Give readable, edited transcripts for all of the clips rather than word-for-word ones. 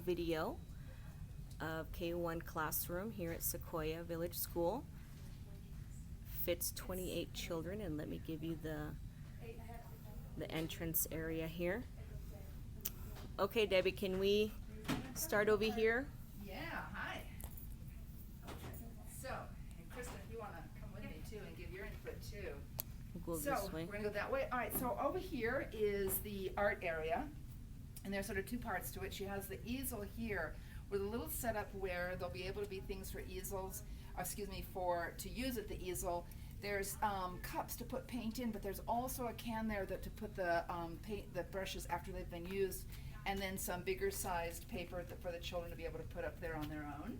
video of K-1 classroom here at Sequoia Village School. Fits 28 children, and let me give you the entrance area here. Okay, Debbie, can we start over here? Yeah, hi. So, and Kristen, if you want to come with me too and give your input too. We'll go So, this way. we're going to go that way. All right, so over here is the art area, and there's sort of two parts to it. She has the easel here with a little setup where there'll be able to be things for easels, to use at the easel. There's cups to put paint in, but there's also a can there to put the brushes after they've been used, and then some bigger sized paper for the children to be able to put up there on their own.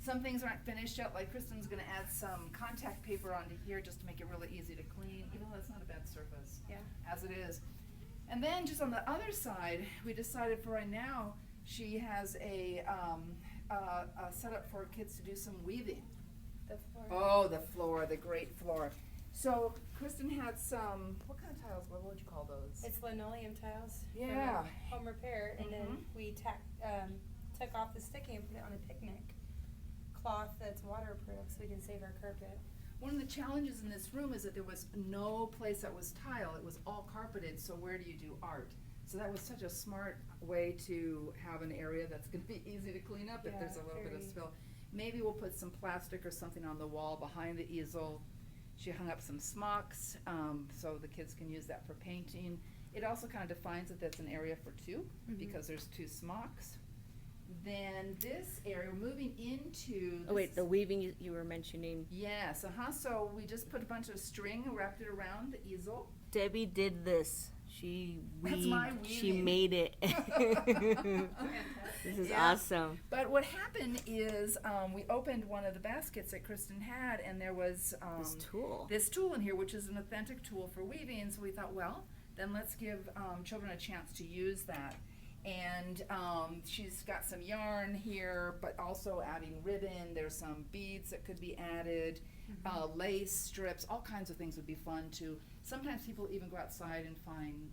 Some things aren't finished yet, like Kristen's gonna add some contact paper onto here just to make it really easy to clean, even though that's not a bad surface, as it is. And then just on the other side, we decided for right now, she has a setup for kids to do some weaving. The floor. Oh, the floor, the great floor. So Kristen had some, what kind of tiles, what would you call those? It's linoleum tiles. Yeah. From home repair, and then Mhm. we took off the sticking and put it on a picnic cloth that's waterproof so we can save our carpet. One of the challenges in this room is that there was no place that was tile, it was all carpeted, so where do you do art? So that was such a smart way to have an area that's gonna be easy to clean up if there's a little bit of spill. Maybe we'll put some plastic or something on the wall behind the easel. She hung up some smocks, so the kids can use that for painting. It also kind of defines that that's an area for two, because there's two smocks. Then this area, moving into. Oh wait, the weaving you were mentioning. Yes, so we just put a bunch of string, wrapped it around the easel. Debbie did this. She That's my weaved. She weaving. made it. This is Yeah. awesome. But what happened is, we opened one of the baskets that Kristen had, and there was This tool. in here, which is an authentic tool for weaving. So we thought, well, then let's give children a chance to use that. And she's got some yarn here, but also adding ribbon. There's some beads that could be added, lace strips, all kinds of things would be fun too. Sometimes people even go outside and find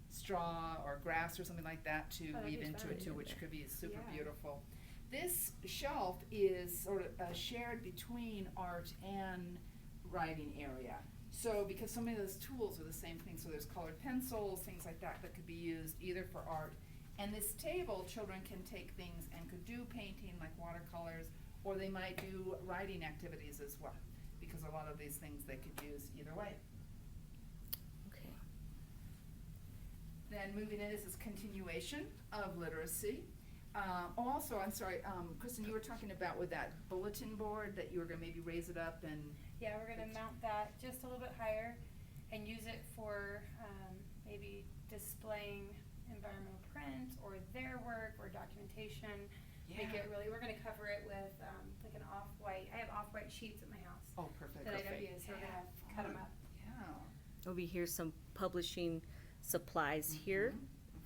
straw or grass or something like that to that'd weave be into fun. it too, which could be super Yeah. beautiful. This shelf is sort of shared between art and writing area. So because so many of those tools are the same thing, so there's colored pencils, things like that could be used either for art. And this table, children can take things and could do painting like watercolors, or they might do writing activities as well, because a lot of these things they could use either way. Okay. Then moving in, this is continuation of literacy. Also, I'm sorry, Kristen, you were talking about with that bulletin board that you were gonna maybe raise it up and. Yeah, we're gonna mount that just a little bit higher and use it for maybe displaying environmental print or their work or documentation. Make it really, we're gonna cover it with like an off-white, I have off-white sheets at my house Oh, perfect. that I don't use, so we're gonna cut them up. Yeah. Over here, some publishing supplies here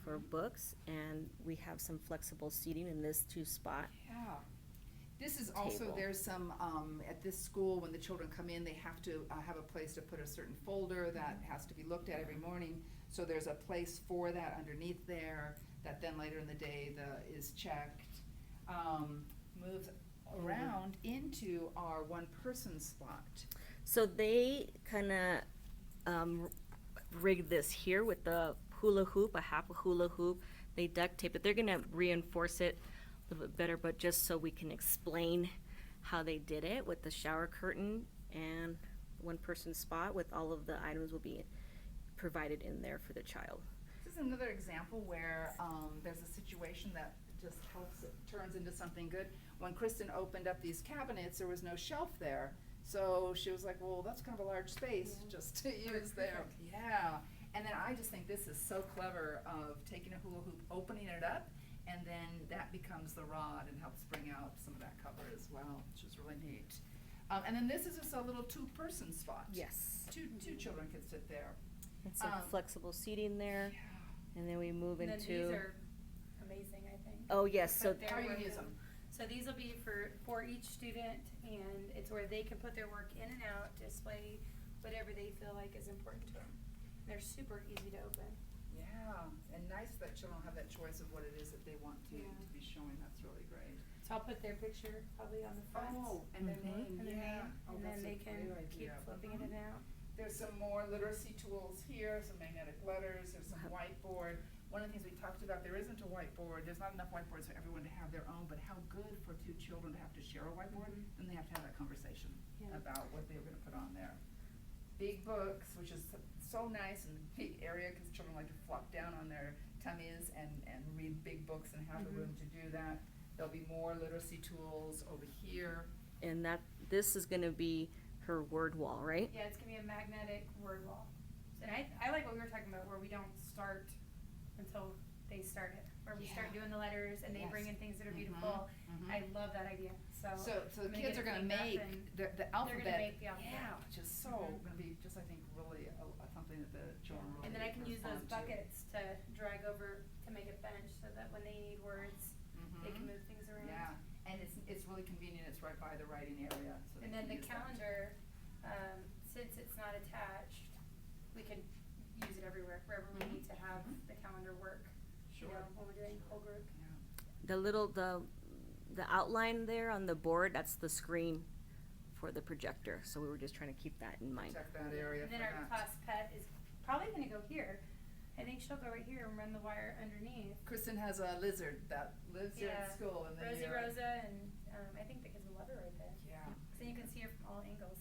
for books, and we have some flexible seating in this spot. Yeah. This is also, Table. there's some, at this school, when the children come in, they have to have a place to put a certain folder that has to be looked at every morning. So there's a place for that underneath there, that then later in the day is checked. Moves around into our one-person spot. So they kind of rigged this here with the hula hoop, a half a hula hoop. They duct tape it. They're going to reinforce it a little bit better, but just so we can explain how they did it with the shower curtain and one-person spot with all of the items will be provided in there for the child. This is another example where there's a situation that just helps, it turns into something good. When Kristen opened up these cabinets, there was no shelf there. So she was like, well, that's kind of a large space just to use there. Yeah. And then I just think this is so clever of taking a hula hoop, opening it up, and then that becomes the rod and helps bring out some of that cover as well, which is really neat. And then this is just a little two-person spot. Yes. Two children can sit there. And some flexible seating there. Yeah. And then we move And then into. these are amazing, I think. Oh, yes. So But How are you they're gonna use them? So these will be for each student, and it's where they can put their work in and out, display whatever they feel like is important to them. They're super easy to open. Yeah, and nice that children have that choice of what it is that they want to be showing. That's really great. So I'll put their picture probably on the front. Oh, and their name, And their yeah. name, Oh, and then that's they a can great keep idea. flipping it in and out. There's some more literacy tools here, some magnetic letters, there's some whiteboard. One of the things we talked about, there isn't a whiteboard, there's not enough whiteboards for everyone to have their own, but how good for two children to have to share a whiteboard, and they have to have that conversation Yeah. about what they're gonna put on there. Big books, which is so nice in the big area, cause children like to flop down on their tummies and read big books and have the room to do that. There'll be more literacy tools over here. And this is gonna be her word wall, right? Yeah, it's gonna be a magnetic word wall. And I like what we were talking about, where we don't start until they start it, where we start doing the letters and they bring in things that are beautiful. I love that idea, so. So the I'm kids are get gonna it cleaned make up and the alphabet. They're gonna make the alphabet. Yeah, which is so gonna be just, I think, really something that the children really And then I can use those respond to. buckets to drag over to make a bench, so that when they need words, they can move things around. Yeah, and it's really convenient, it's right by the writing area, so they And then can the use that. calendar, since it's not attached, we can use it everywhere, wherever we need to have the calendar work. You Sure. know, when we're doing whole group. The little, the outline there on the board, that's the screen for the projector, so we were just trying to keep that in mind. Check that area And for then our that. class pet is probably gonna go here. I think she'll go right here and run the wire underneath. Kristen has a lizard that lives here at school in the Rosie yard. Rosa, and I think the kids will love her right there. Yeah. So you can see her from all angles.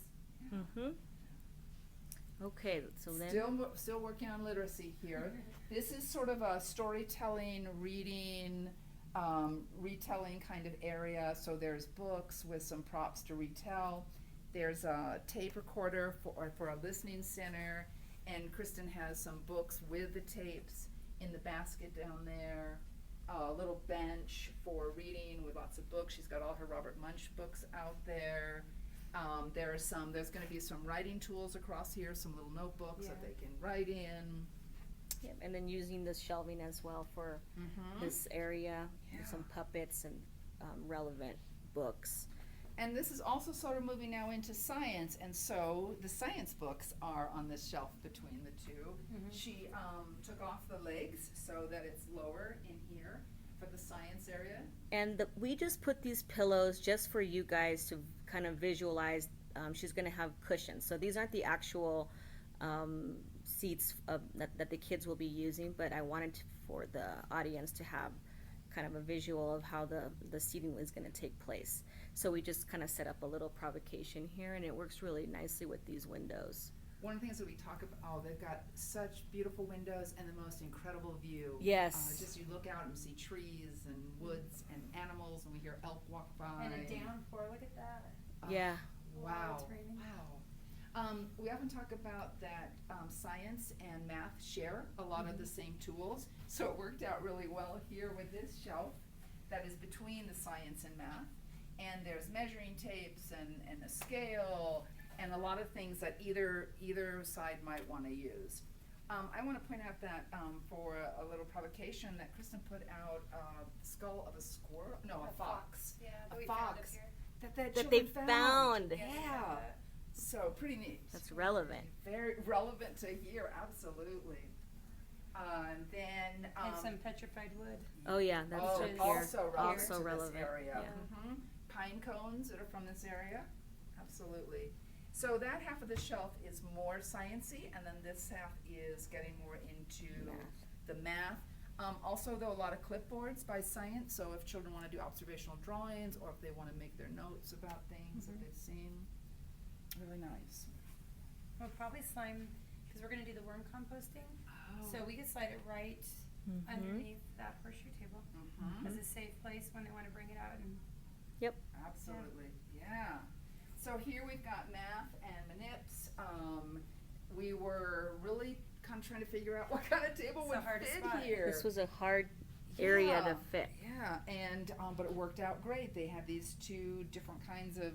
Mm-hmm. Okay, so then. Still working on literacy here. This is sort of a storytelling, reading, retelling kind of area. So there's books with some props to retell. There's a tape recorder for a listening center. And Kristen has some books with the tapes in the basket down there. A little bench for reading with lots of books. She's got all her Robert Munsch books out there. There's gonna be some writing tools across here, some little notebooks that they can write in. Yep, and then using this shelving as well for this area, with some puppets and relevant books. And this is also sort of moving now into science, and so the science books are on this shelf between the two. She took off the legs so that it's lower in here for the science area. And we just put these pillows just for you guys to kind of visualize. She's gonna have cushions, so these aren't the actual seats that the kids will be using, but I wanted for the audience to have kind of a visual of how the seating is gonna take place. So we just kind of set up a little provocation here, and it works really nicely with these windows. One of the things that we talk about, they've got such beautiful windows and the most incredible view. Yes. Just you look out and see trees and woods and animals, and we hear elk walk by. And a downpour, look at that. Yeah. Wow. It's raining. Wow. We often talk about that science and math share a lot of the same tools. So it worked out really well here with this shelf that is between the science and math. And there's measuring tapes and a scale and a lot of things that either side might want to use. I want to point out that for a little provocation that Kristen put out skull of a squirrel, no, a fox. Yeah, A that we found up fox. here. That That they children found. Yeah, we Yeah. found that. So pretty neat. That's relevant. Very relevant to here, absolutely. Then And some petrified wood. Oh yeah, that's oh, up here. also relevant Also to relevant. this area. Yeah. Pine cones that are from this area, absolutely. So that half of the shelf is more sciencey, and then this half is getting more into the math. Also, though, a lot of clipboards by science. So if children want to do observational drawings, or if they want to make their notes about things that they've seen, really nice. We'll probably slime, because we're gonna do the worm composting. So we could slide it right underneath that horseshoe table as a safe place when they wanna bring it out and. Yep. Absolutely, yeah. So here we've got math and manips. We were really kind of trying to figure out what kind of table It's would the hardest fit spot. here. This was a hard area to fit. Yeah, and but it worked out great. They have these two different kinds of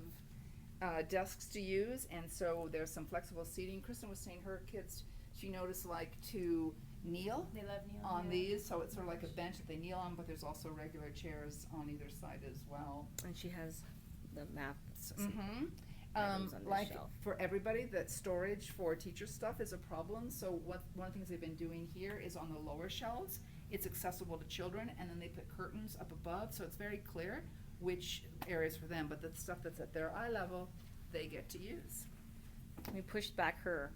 desks to use, and so there's some flexible seating. Kristen was saying her kids, she noticed, like to kneel They love kneeling. on yeah. these, so it's sort of like a bench that they kneel on, but there's also regular chairs on either side as well. And she has the map. items on the Like shelf. for everybody, that storage for teacher stuff is a problem, so one of the things they've been doing here is on the lower shelves, it's accessible to children, and then they put curtains up above, so it's very clear which areas for them, but the stuff that's at their eye level, they get to use. We pushed back her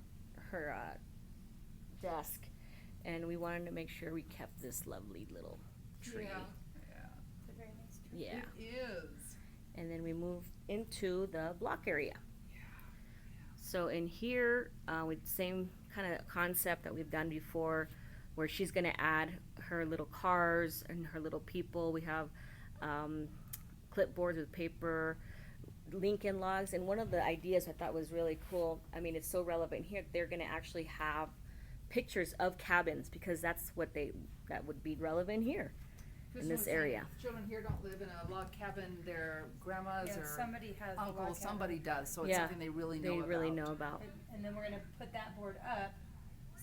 desk, and we wanted to make sure we kept this lovely little tree. Yeah. It's a very nice tree. Yeah. It is. And then we moved into the block area. So in here, with the same kind of concept that we've done before, where she's gonna add her little cars and her little people. We have clipboards with paper, Lincoln logs, and one of the ideas I thought was really cool, I mean, it's so relevant here, they're gonna actually have pictures of cabins, because that's what that would be relevant here, in Kristen this was saying area. Children here don't live in a log cabin, their grandmas Yeah, or somebody has a log uncles, cabin. somebody does, so it's Yeah, something they really know They about. really know about. And then we're gonna put that board up,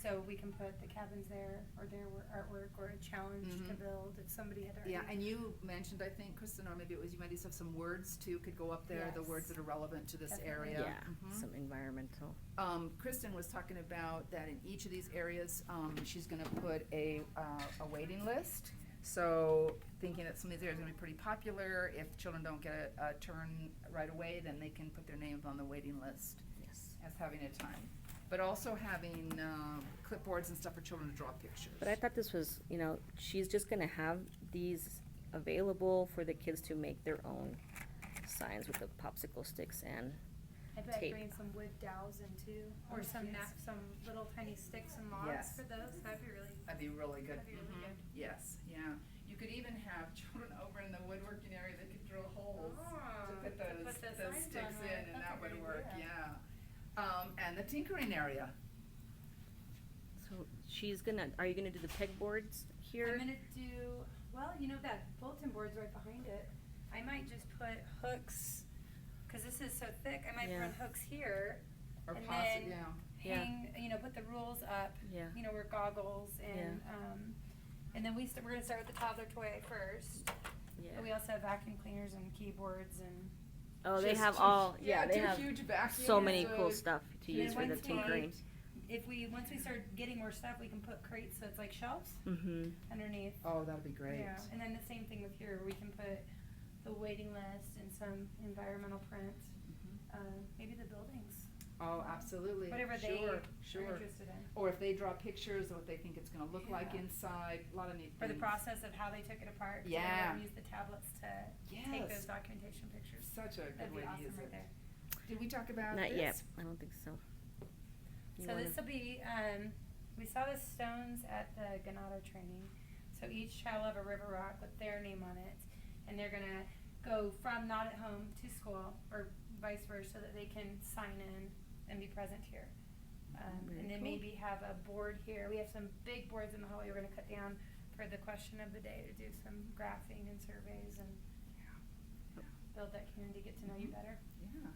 so we can put the cabins there, or their artwork, or a challenge to Mhm. build, if somebody had already. Yeah, and you mentioned, I think, Kristen, or maybe it was you might just have some words too, could go up there, the words Yes. that are relevant to this Definitely. area. Yeah, Mhm. some environmental. Kristen was talking about that in each of these areas, she's gonna put a waiting list. So thinking that some of these areas are gonna be pretty popular, if children don't get a turn right away, then they can put their names on the waiting list Yes. as having a time. But also having, clipboards and stuff for children to draw pictures. But I thought this was, she's just gonna have these available for the kids to make their own signs with the popsicle sticks and I bet tape. bring some wood dowels in too, or Oh, some yes. some little tiny sticks and logs Yes. for those, that'd be really, That'd be really good. that'd be really Mhm. good. Yes, yeah. You could even have children over in the woodworking area that could drill holes Ah, to put to those, put the those signs sticks on in, it. and That's that a would good work, idea. yeah. And the tinkering area. so are you gonna do the pegboards here? I'm gonna do, well, that bulletin board's right behind it. I might just put hooks, cause this is so thick, I might Yeah. run hooks here, Or and possibly, then Yeah. hang, put the rules up, Yeah. where goggles and then we're gonna start with the toddler toy first. Yeah. But we also have vacuum cleaners and keyboards and. Oh, they Just have two- all, they two have huge vacuums. so many cool stuff to And use for the once we- tinkering. Once we start getting more stuff, we can put crates, so it's like shelves Mm-hmm. underneath. Oh, that'd be great. Yeah, and then the same thing with here, we can put the waiting list and some environmental print, maybe the buildings, Oh, absolutely. whatever they Sure, are sure. interested in. Or if they draw pictures of what they think it's gonna look like Yeah. inside, a lot of neat For the things. process of how they took it apart. 'Cause Yeah. they use the tablets to take Yes. those documentation pictures. Such a good That'd way be to awesome use right it. there. Did we talk about Not this? yet, I don't think so. You So wanna- this will be, we saw the stones at the Ganado training. So each child will have a river rock with their name on it. And they're gonna go from not at home to school, or vice versa, so that they can sign in and be present here. Very And then cool. maybe have a board here. We have some big boards in the hallway we're gonna cut down for the question of the day, to do some graphing and surveys and build that community, get to know you better. Yeah.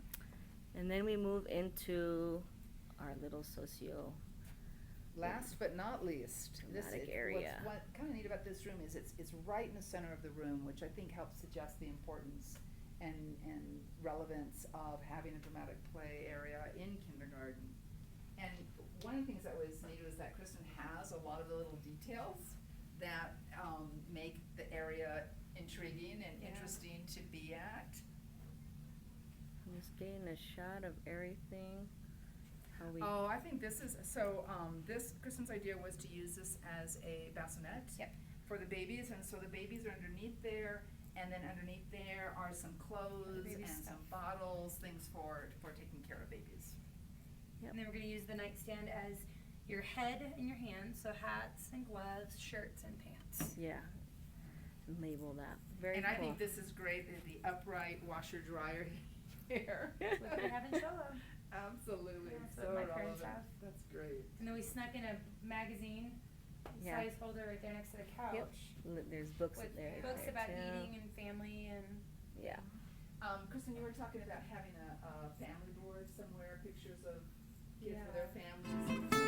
And then we move into our little socio. Last but not least, Dramatic area. What kind of neat about this room is it's right in the center of the room, which I think helps suggest the importance and relevance of having a dramatic play area in kindergarten. And one of the things that was neat was that Kristen has a lot of the little details that make the area intriguing and Yeah. interesting to be at. I'm just getting a shot of everything. How we. Oh, I think this is, so, Kristen's idea was to use this as a bassinet. Yep. For the babies, and so the babies are underneath there, and then underneath there are some clothes baby and stuff. some bottles, things for taking care of babies. Yep. And then we're gonna use the nightstand as your head and your hands, so hats and gloves, shirts and pants. Yeah. And label that. Very And cool. I think this is great, the upright washer dryer here. That's what we have in Showlow. Absolutely, Yeah, that's so what my parents relevant. have. That's great. And then we snuck in a magazine Yeah. size holder right there next to the couch. Yep. There's books With there. books there about too. eating and family and. Yeah. Kristen, you were talking about having a family board somewhere, pictures of kids Yeah. with their families.